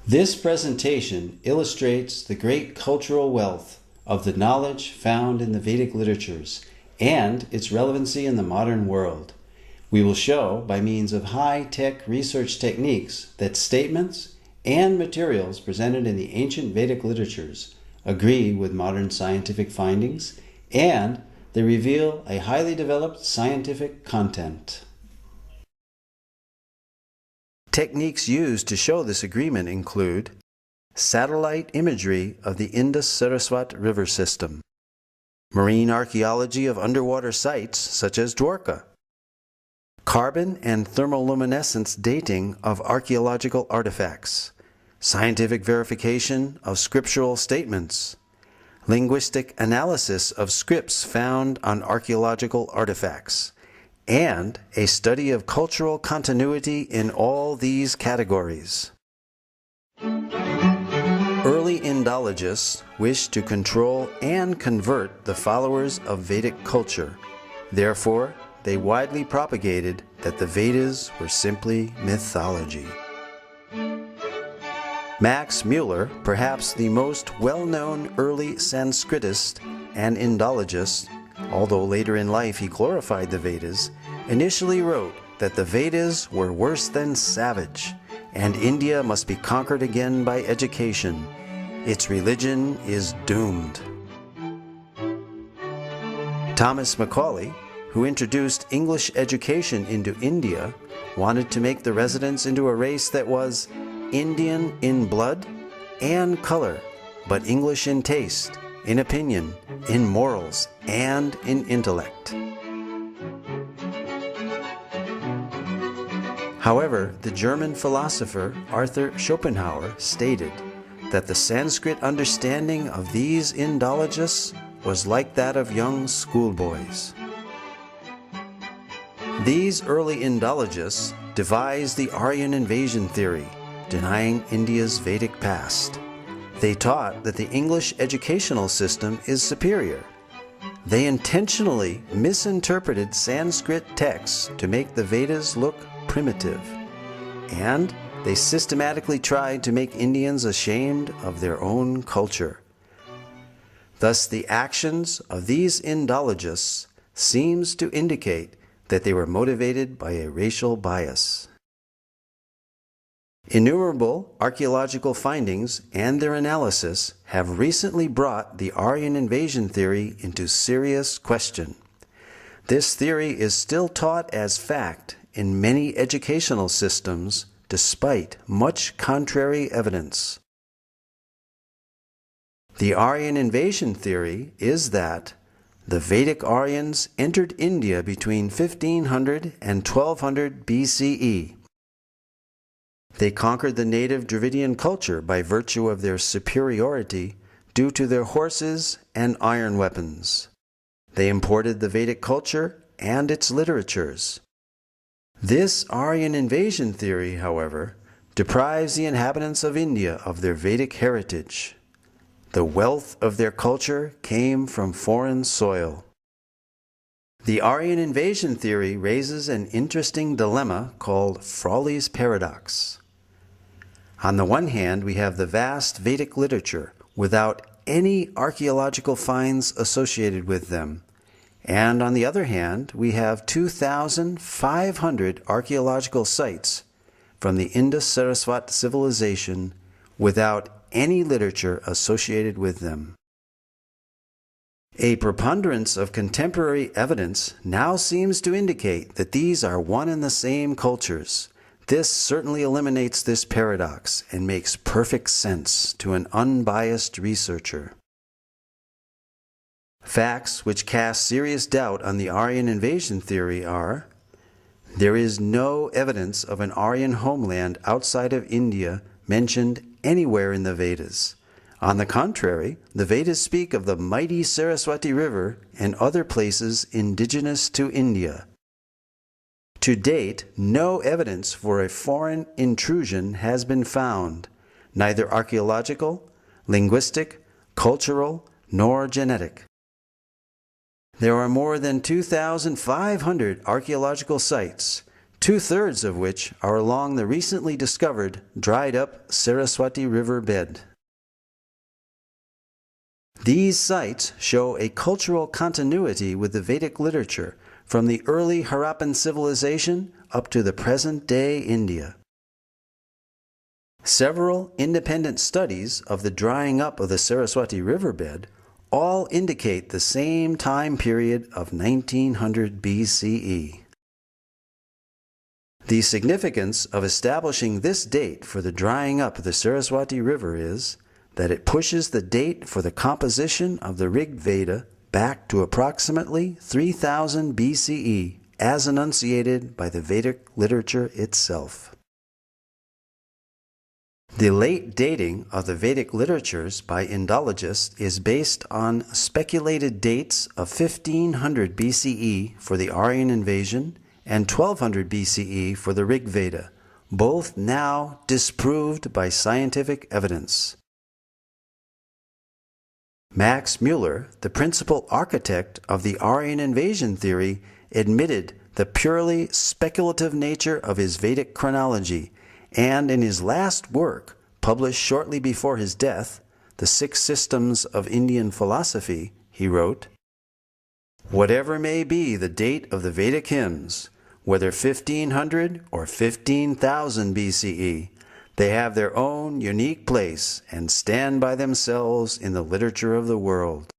This presentation illustrates the great cultural wealth of the knowledge found in the Vedic literatures and its relevancy in the modern world. We will show, by means of high-tech research techniques, that statements and materials presented in the ancient Vedic literatures agree with modern scientific findings, and they reveal a highly developed scientific content. Techniques used to show this agreement include satellite imagery of the Indus-Saraswat river system, marine archaeology of underwater sites such as Dwarka, carbon and thermoluminescence dating of archaeological artifacts, scientific verification of scriptural statements, linguistic analysis of scripts found on archaeological artifacts, and a study of cultural continuity in all these categories. Early Indologists wished to control and convert the followers of Vedic culture. Therefore, they widely propagated that the Vedas were simply mythology. Max Muller, perhaps the most well-known early Sanskritist and Indologist, although later in life he glorified the Vedas, initially wrote that the Vedas were worse than savage, and India must be conquered again by education. Its religion is doomed. Thomas Macaulay, who introduced English education into India, wanted to make the residents into a race that was Indian in blood and color, but English in taste, in opinion, in morals, and in intellect. However, the German philosopher Arthur Schopenhauer stated that the Sanskrit understanding of these Indologists was like that of young schoolboys. These early Indologists devised the Aryan invasion theory, denying India's Vedic past. They taught that the English educational system is superior. They intentionally misinterpreted Sanskrit texts to make the Vedas look primitive. And they systematically tried to make Indians ashamed of their own culture. Thus, the actions of these Indologists seems to indicate that they were motivated by a racial bias. Innumerable archaeological findings and their analysis have recently brought the Aryan invasion theory into serious question. This theory is still taught as fact in many educational systems despite much contrary evidence. The Aryan invasion theory is that the Vedic Aryans entered India between 1500 and 1200 BCE. They conquered the native Dravidian culture by virtue of their superiority due to their horses and iron weapons. They imported the Vedic culture and its literatures. This Aryan invasion theory, however, deprives the inhabitants of India of their Vedic heritage. The wealth of their culture came from foreign soil. The Aryan invasion theory raises an interesting dilemma called Frawley's paradox. On the one hand, we have the vast Vedic literature without any archaeological finds associated with them. And on the other hand, we have 2,500 archaeological sites from the Indus-Saraswat civilization without any literature associated with them. A preponderance of contemporary evidence now seems to indicate that these are one and the same cultures. This certainly eliminates this paradox and makes perfect sense to an unbiased researcher. Facts which cast serious doubt on the Aryan invasion theory are: there is no evidence of an Aryan homeland outside of India mentioned anywhere in the Vedas. On the contrary, the Vedas speak of the mighty Saraswati River and other places indigenous to India. To date, no evidence for a foreign intrusion has been found, neither archaeological, linguistic, cultural, nor genetic. There are more than 2,500 archaeological sites, 2/3 of which are along the recently discovered dried-up Saraswati River bed. These sites show a cultural continuity with the Vedic literature from the early Harappan civilization up to the present-day India. Several independent studies of the drying up of the Saraswati riverbed all indicate the same time period of 1900 BCE. The significance of establishing this date for the drying up of the Saraswati River is that it pushes the date for the composition of the Rig Veda back to approximately 3000 BCE, as enunciated by the Vedic literature itself. The late dating of the Vedic literatures by Indologists is based on speculated dates of 1500 BCE for the Aryan invasion and 1200 BCE for the Rig Veda, both now disproved by scientific evidence. Max Muller, the principal architect of the Aryan invasion theory, admitted the purely speculative nature of his Vedic chronology, and in his last work, published shortly before his death, The Six Systems of Indian Philosophy, he wrote, "Whatever may be the date of the Vedic hymns, whether 1500 or 15,000 BCE, they have their own unique place and stand by themselves in the literature of the world."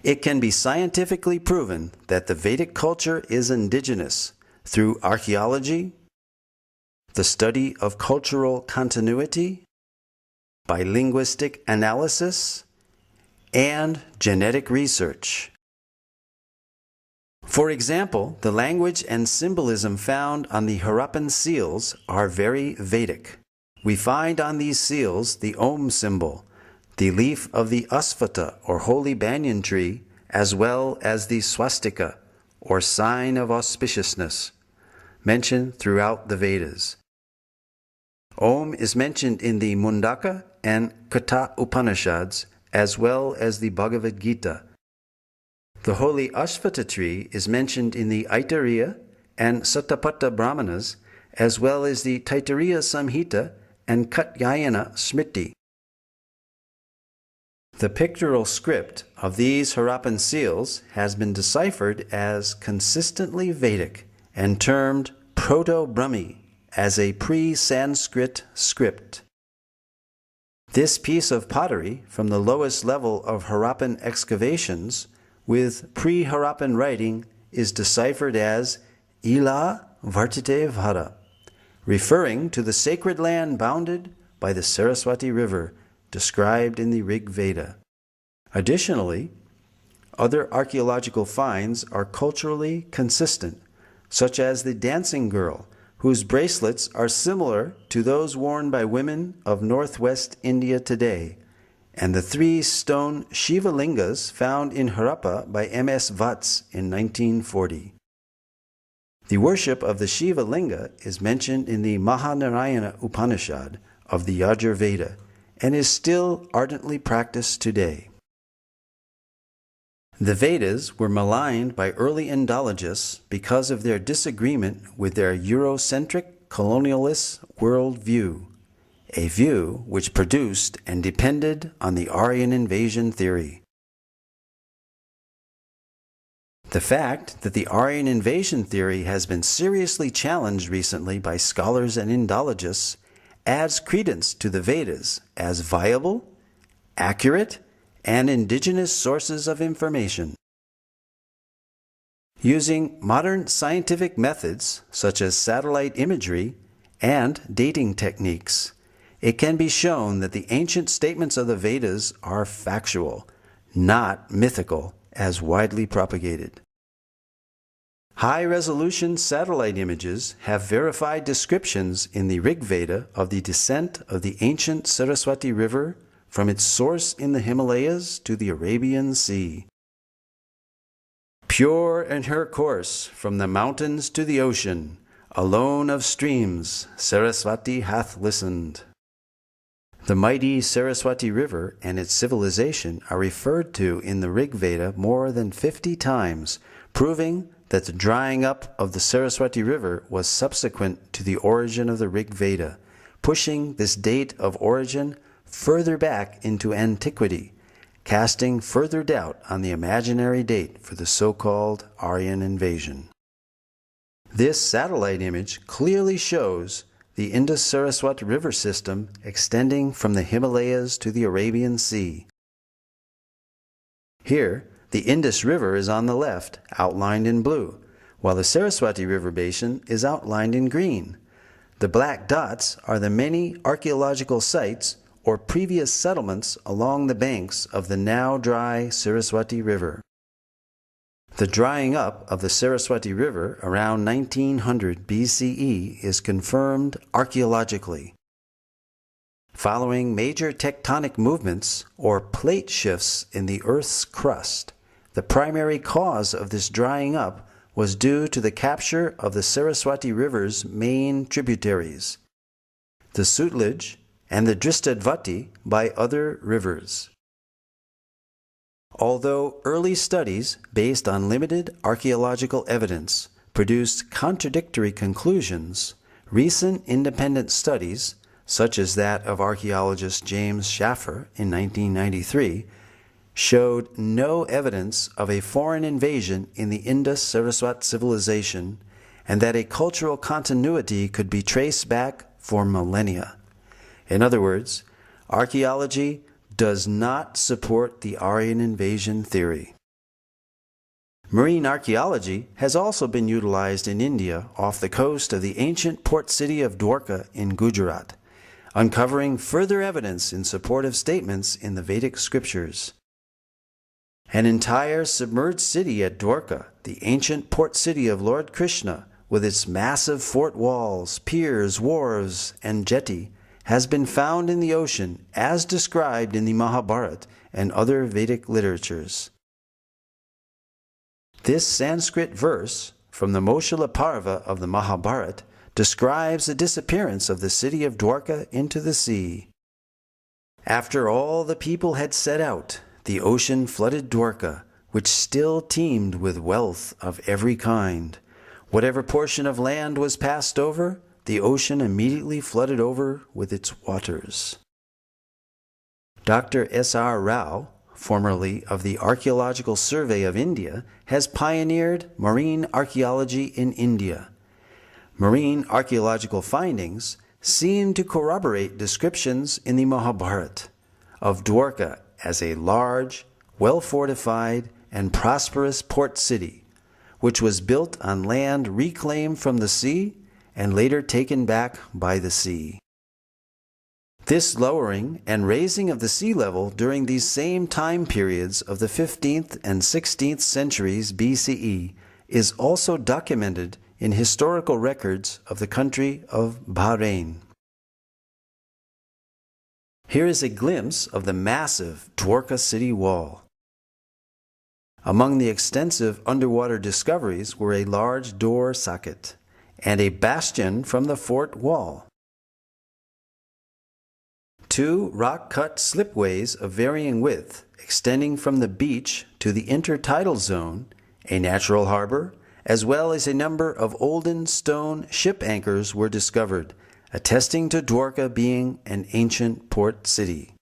It can be scientifically proven that the Vedic culture is indigenous through archaeology, the study of cultural continuity, by linguistic analysis, and genetic research. For example, the language and symbolism found on the Harappan seals are very Vedic. We find on these seals the Om symbol, the leaf of the Asvata or holy banyan tree, as well as the swastika or sign of auspiciousness, mentioned throughout the Vedas. Om is mentioned in the Mundaka and Katha Upanishads, as well as the Bhagavad Gita. The holy Ashvata tree is mentioned in the Aitareya and Satapatha Brahmanas, as well as the Taittiriya Samhita and Katyayana Smriti. The pictorial script of these Harappan seals has been deciphered as consistently Vedic and termed Proto-Brahmi as a pre-Sanskrit script. This piece of pottery from the lowest level of Harappan excavations with pre-Harappan writing is deciphered as Ila Vartite Vhara, referring to the sacred land bounded by the Saraswati River, described in the Rig Veda. Additionally, other archaeological finds are culturally consistent, such as the dancing girl, whose bracelets are similar to those worn by women of northwest India today, and the 3 stone Shiva Lingas found in Harappa by M.S. Vats in 1940. The worship of the Shiva Linga is mentioned in the Mahanarayana Upanishad of the Yajur Veda and is still ardently practiced today. The Vedas were maligned by early Indologists because of their disagreement with their Eurocentric colonialist worldview, a view which produced and depended on the Aryan invasion theory. The fact that the Aryan invasion theory has been seriously challenged recently by scholars and Indologists adds credence to the Vedas as viable, accurate, and indigenous sources of information. Using modern scientific methods such as satellite imagery and dating techniques, it can be shown that the ancient statements of the Vedas are factual, not mythical, as widely propagated. High-resolution satellite images have verified descriptions in the Rig Veda of the descent of the ancient Saraswati River from its source in the Himalayas to the Arabian Sea. Pure in her course from the mountains to the ocean, alone of streams, Saraswati hath listened. The mighty Saraswati River and its civilization are referred to in the Rig Veda more than 50 times, proving that the drying up of the Saraswati River was subsequent to the origin of the Rig Veda, pushing this date of origin further back into antiquity, casting further doubt on the imaginary date for the so-called Aryan invasion. This satellite image clearly shows the Indus-Saraswati River system extending from the Himalayas to the Arabian Sea. Here, the Indus River is on the left, outlined in blue, while the Saraswati River basin is outlined in green. The black dots are the many archaeological sites or previous settlements along the banks of the now dry Saraswati River. The drying up of the Saraswati River around 1900 BCE is confirmed archaeologically. Following major tectonic movements or plate shifts in the Earth's crust, the primary cause of this drying up was due to the capture of the Saraswati River's main tributaries, the Sutlej and the Dristadvati, by other rivers. Although early studies based on limited archaeological evidence produced contradictory conclusions, recent independent studies, such as that of archaeologist James Schaffer in 1993, showed no evidence of a foreign invasion in the Indus-Saraswat civilization and that a cultural continuity could be traced back for millennia. In other words, archaeology does not support the Aryan invasion theory. Marine archaeology has also been utilized in India off the coast of the ancient port city of Dwarka in Gujarat, uncovering further evidence in support of statements in the Vedic scriptures. An entire submerged city at Dwarka, the ancient port city of Lord Krishna, with its massive fort walls, piers, wharves, and jetty, has been found in the ocean as described in the Mahabharata and other Vedic literatures. This Sanskrit verse from the Moshila Parva of the Mahabharata describes the disappearance of the city of Dwarka into the sea. After all the people had set out, the ocean flooded Dwarka, which still teemed with wealth of every kind. Whatever portion of land was passed over, the ocean immediately flooded over with its waters. Dr. S.R. Rao, formerly of the Archaeological Survey of India, has pioneered marine archaeology in India. Marine archaeological findings seem to corroborate descriptions in the Mahabharata of Dwarka as a large, well-fortified, and prosperous port city, which was built on land reclaimed from the sea and later taken back by the sea. This lowering and raising of the sea level during these same time periods of the 15th and 16th centuries BCE is also documented in historical records of the country of Bahrain. Here is a glimpse of the massive Dwarka city wall. Among the extensive underwater discoveries were a large door socket and a bastion from the fort wall. 2 rock-cut slipways of varying width extending from the beach to the intertidal zone, a natural harbor, as well as a number of olden stone ship anchors were discovered, attesting to Dwarka being an ancient port city.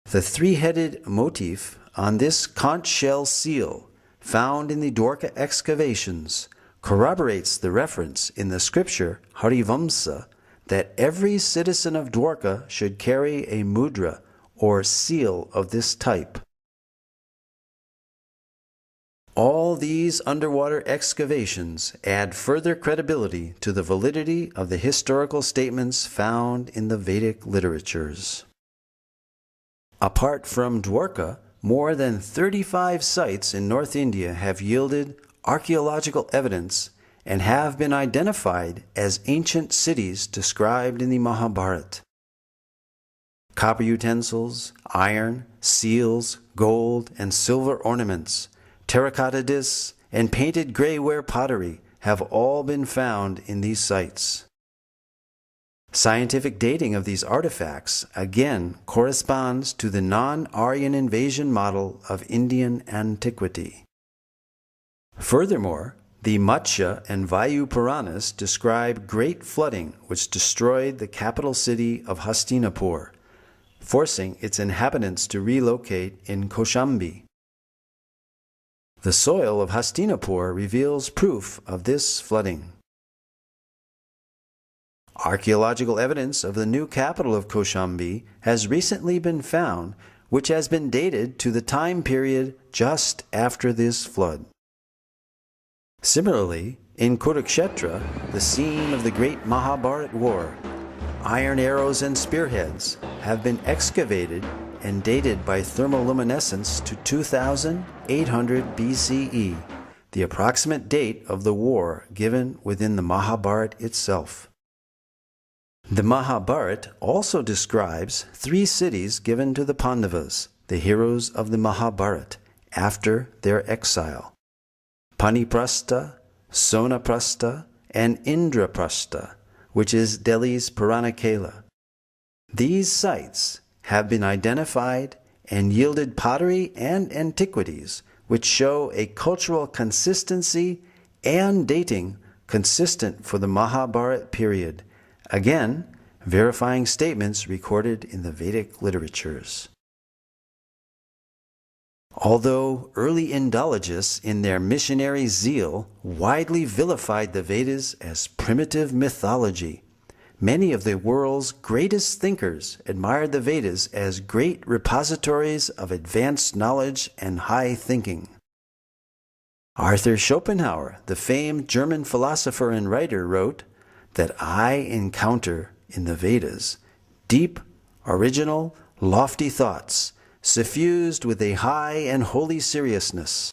The three-headed motif on this conch shell seal found in the Dwarka excavations corroborates the reference in the scripture Harivamsa that every citizen of Dwarka should carry a mudra or seal of this type. All these underwater excavations add further credibility to the validity of the historical statements found in the Vedic literatures. Apart from Dwarka, more than 35 sites in North India have yielded archaeological evidence and have been identified as ancient cities described in the Mahabharata. Copper utensils, iron, seals, gold, and silver ornaments, terracotta discs, and painted grayware pottery have all been found in these sites. Scientific dating of these artifacts again corresponds to the non-Aryan invasion model of Indian antiquity. Furthermore, the Matsya and Vayu Puranas describe great flooding which destroyed the capital city of Hastinapur, forcing its inhabitants to relocate in Kaushambi. The soil of Hastinapur reveals proof of this flooding. Archaeological evidence of the new capital of Kaushambi has recently been found, which has been dated to the time period just after this flood. Similarly, in Kurukshetra, the scene of the great Mahabharata war, iron arrows and spearheads have been excavated and dated by thermoluminescence to 2800 BCE, the approximate date of the war given within the Mahabharata itself. The Mahabharata also describes 3 cities given to the Pandavas, the heroes of the Mahabharata, after their exile: Paniprastha, Sonaprastha, and Indraprastha, which is Delhi's Puranikela. These sites have been identified and yielded pottery and antiquities which show a cultural consistency and dating consistent for the Mahabharata period, again verifying statements recorded in the Vedic literatures. Although early Indologists in their missionary zeal widely vilified the Vedas as primitive mythology, many of the world's greatest thinkers admired the Vedas as great repositories of advanced knowledge and high thinking. Arthur Schopenhauer, the famed German philosopher and writer, wrote that I encounter in the Vedas deep, original, lofty thoughts, suffused with a high and holy seriousness.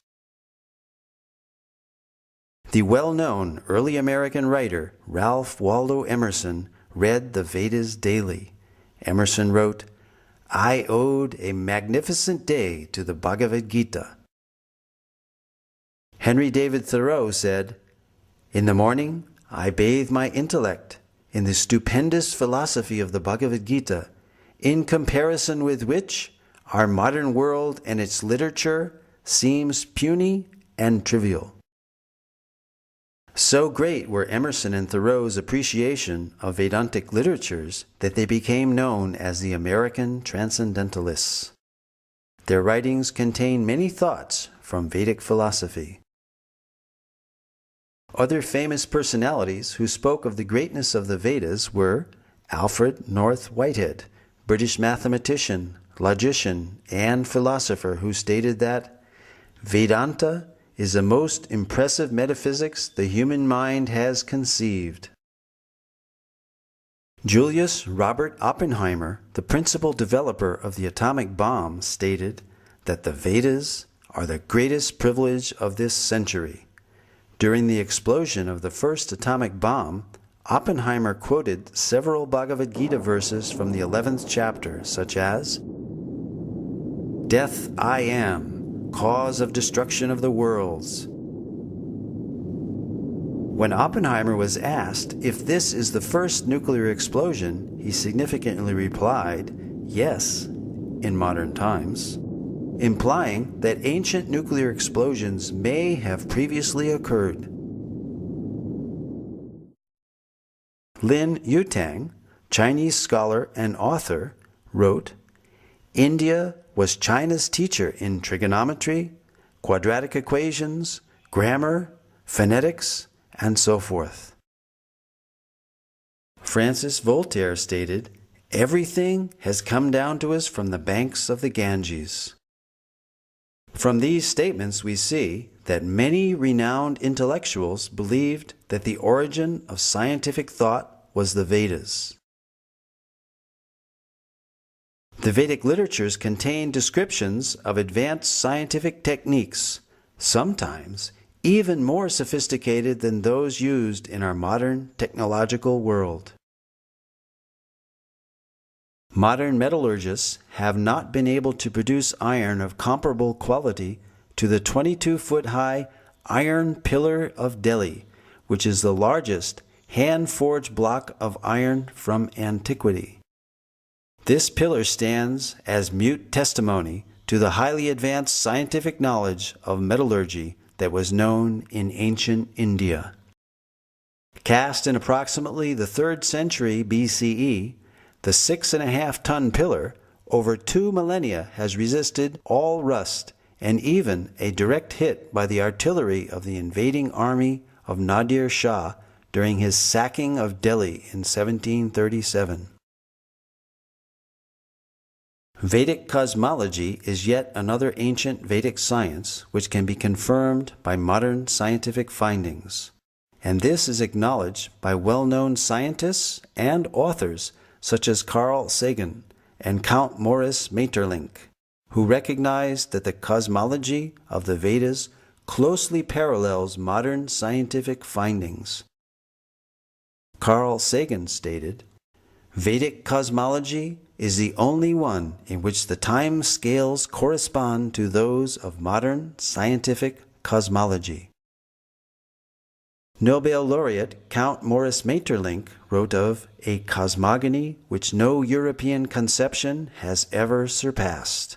The well-known early American writer Ralph Waldo Emerson read the Vedas daily. Emerson wrote, I owed a magnificent day to the Bhagavad Gita. Henry David Thoreau said, in the morning I bathe my intellect in the stupendous philosophy of the Bhagavad Gita, in comparison with which our modern world and its literature seems puny and trivial. So great were Emerson and Thoreau's appreciation of Vedantic literatures that they became known as the American Transcendentalists. Their writings contain many thoughts from Vedic philosophy. Other famous personalities who spoke of the greatness of the Vedas were Alfred North Whitehead, British mathematician, logician, and philosopher, who stated that Vedanta is the most impressive metaphysics the human mind has conceived. Julius Robert Oppenheimer, the principal developer of the atomic bomb, stated that the Vedas are the greatest privilege of this century. During the explosion of the first atomic bomb, Oppenheimer quoted several Bhagavad Gita verses from the 11th chapter, such as, Death I am, cause of destruction of the worlds. When Oppenheimer was asked if this is the first nuclear explosion, he significantly replied, yes, in modern times, implying that ancient nuclear explosions may have previously occurred. Lin Yutang, Chinese scholar and author, wrote, India was China's teacher in trigonometry, quadratic equations, grammar, phonetics, and so forth. Francis Voltaire stated, everything has come down to us from the banks of the Ganges. From these statements we see that many renowned intellectuals believed that the origin of scientific thought was the Vedas. The Vedic literatures contain descriptions of advanced scientific techniques, sometimes even more sophisticated than those used in our modern technological world. Modern metallurgists have not been able to produce iron of comparable quality to the 22-foot-high Iron Pillar of Delhi, which is the largest hand-forged block of iron from antiquity. This pillar stands as mute testimony to the highly advanced scientific knowledge of metallurgy that was known in ancient India. Cast in approximately the 3rd century BCE, the 6.5-ton pillar over 2 millennia has resisted all rust and even a direct hit by the artillery of the invading army of Nadir Shah during his sacking of Delhi in 1737. Vedic cosmology is yet another ancient Vedic science which can be confirmed by modern scientific findings, and this is acknowledged by well-known scientists and authors such as Carl Sagan and Count Maurice Maeterlinck, who recognized that the cosmology of the Vedas closely parallels modern scientific findings. Carl Sagan stated, "Vedic cosmology is the only one in which the time scales correspond to those of modern scientific cosmology." Nobel laureate Count Maurice Maeterlinck wrote of a cosmogony which no European conception has ever surpassed.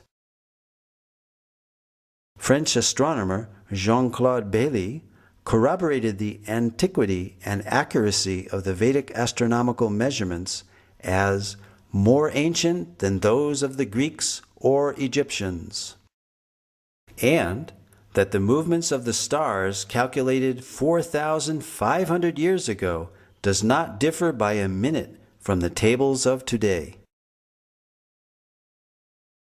French astronomer Jean-Claude Bailly corroborated the antiquity and accuracy of the Vedic astronomical measurements as more ancient than those of the Greeks or Egyptians, and that the movements of the stars calculated 4,500 years ago does not differ by a minute from the tables of today.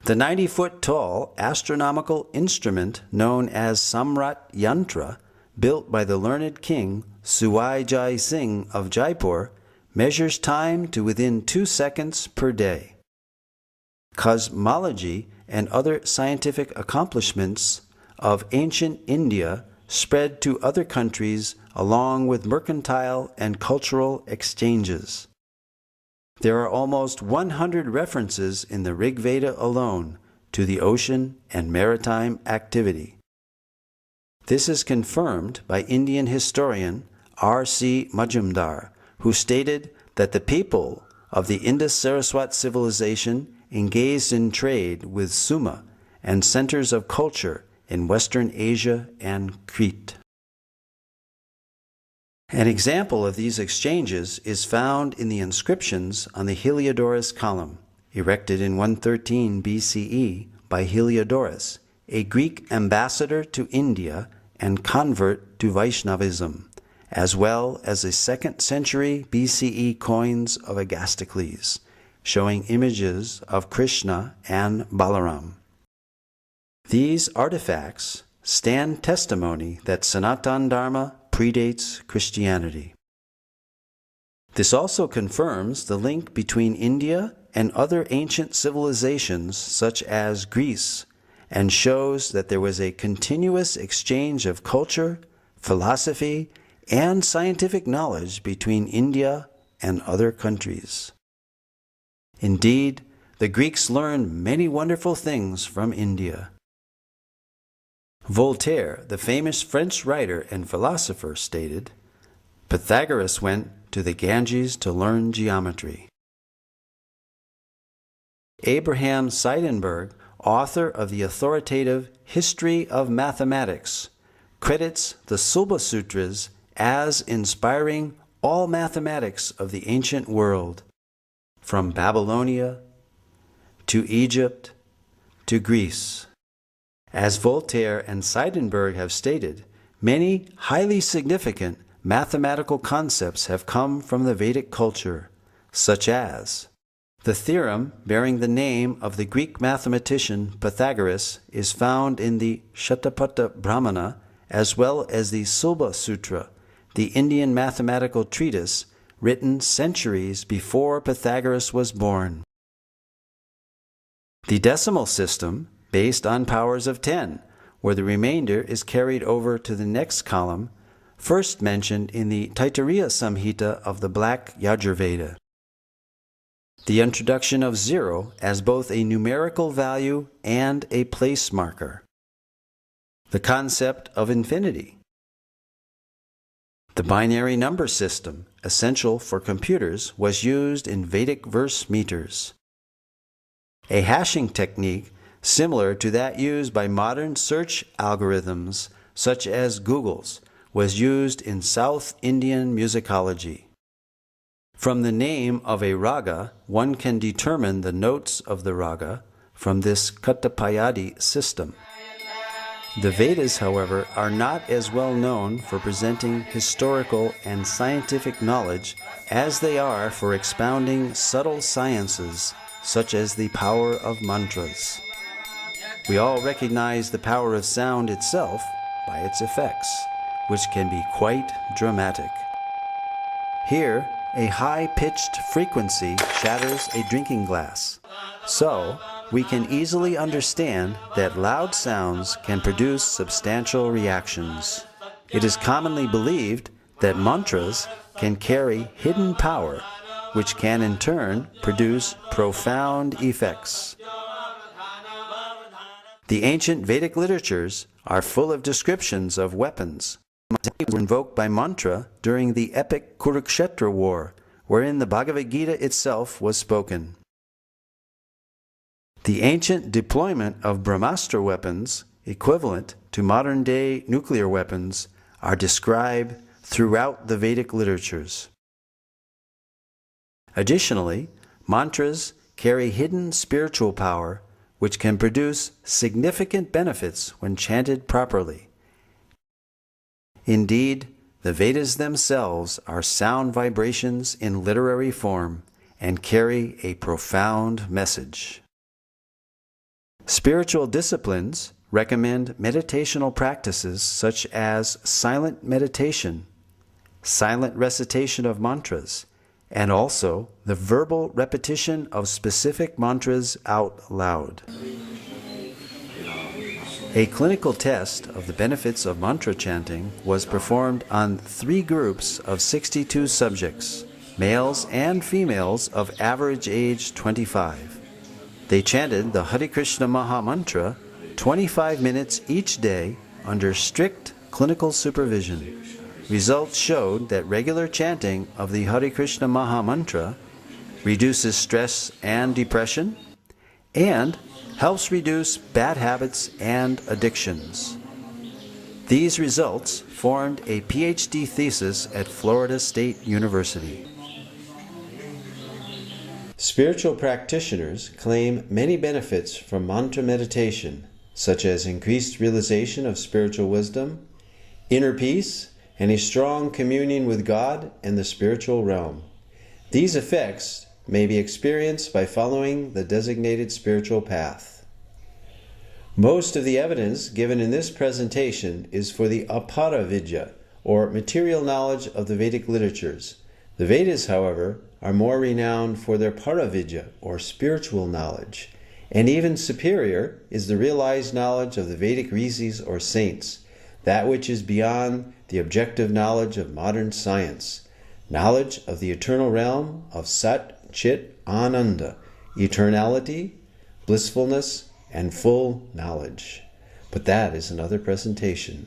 The 90-foot-tall astronomical instrument known as Samrat Yantra, built by the learned king Suwai Jai Singh of Jaipur, measures time to within 2 seconds per day. Cosmology and other scientific accomplishments of ancient India spread to other countries along with mercantile and cultural exchanges. There are almost 100 references in the Rig Veda alone to the ocean and maritime activity. This is confirmed by Indian historian R.C. Majumdar, who stated that the people of the Indus-Saraswat civilization engaged in trade with Suma and centers of culture in Western Asia and Crete. An example of these exchanges is found in the inscriptions on the Heliodorus column, erected in 113 BCE by Heliodorus, a Greek ambassador to India and convert to Vaishnavism, as well as the 2nd century BCE coins of Agastocles, showing images of Krishna and Balaram. These artifacts stand testimony that Sanatana Dharma predates Christianity. This also confirms the link between India and other ancient civilizations such as Greece, and shows that there was a continuous exchange of culture, philosophy, and scientific knowledge between India and other countries. Indeed, the Greeks learned many wonderful things from India. Voltaire, the famous French writer and philosopher, stated, "Pythagoras went to the Ganges to learn geometry." Abraham Seidenberg, author of the authoritative History of Mathematics, credits the Sulba Sutras as inspiring all mathematics of the ancient world, from Babylonia to Egypt to Greece. As Voltaire and Seidenberg have stated, many highly significant mathematical concepts have come from the Vedic culture, such as the theorem bearing the name of the Greek mathematician Pythagoras is found in the Shatapatha Brahmana, as well as the Sulba Sutra, the Indian mathematical treatise written centuries before Pythagoras was born. The decimal system, based on powers of 10, where the remainder is carried over to the next column, first mentioned in the Taittiriya Samhita of the Black Yajurveda. The introduction of 0 as both a numerical value and a place marker. The concept of infinity. The binary number system, essential for computers, was used in Vedic verse meters. A hashing technique similar to that used by modern search algorithms such as Google's, was used in South Indian musicology. From the name of a raga, one can determine the notes of the raga from this Katapayadi system. The Vedas, however, are not as well known for presenting historical and scientific knowledge as they are for expounding subtle sciences such as the power of mantras. We all recognize the power of sound itself by its effects, which can be quite dramatic. Here, a high-pitched frequency shatters a drinking glass. So, we can easily understand that loud sounds can produce substantial reactions. It is commonly believed that mantras can carry hidden power, which can in turn produce profound effects. The ancient Vedic literatures are full of descriptions of weapons that were invoked by mantra during the epic Kurukshetra war, wherein the Bhagavad Gita itself was spoken. The ancient deployment of Brahmastra weapons, equivalent to modern-day nuclear weapons, are described throughout the Vedic literatures. Additionally, mantras carry hidden spiritual power which can produce significant benefits when chanted properly. Indeed, the Vedas themselves are sound vibrations in literary form and carry a profound message. Spiritual disciplines recommend meditational practices such as silent meditation, silent recitation of mantras, and also the verbal repetition of specific mantras out loud. A clinical test of the benefits of mantra chanting was performed on 3 groups of 62 subjects, males and females of average age 25. They chanted the Hare Krishna Maha Mantra 25 minutes each day under strict clinical supervision. Results showed that regular chanting of the Hare Krishna Maha Mantra reduces stress and depression and helps reduce bad habits and addictions. These results formed a PhD thesis at Florida State University. Spiritual practitioners claim many benefits from mantra meditation, such as increased realization of spiritual wisdom, inner peace, and a strong communion with God and the spiritual realm. These effects may be experienced by following the designated spiritual path. Most of the evidence given in this presentation is for the apara vidya, or material knowledge of the Vedic literatures. The Vedas, however, are more renowned for their paravidya, or spiritual knowledge, and even superior is the realized knowledge of the Vedic rishis or saints, that which is beyond the objective knowledge of modern science, knowledge of the eternal realm of Sat, Chit, Ananda, eternality, blissfulness, and full knowledge. But that is another presentation.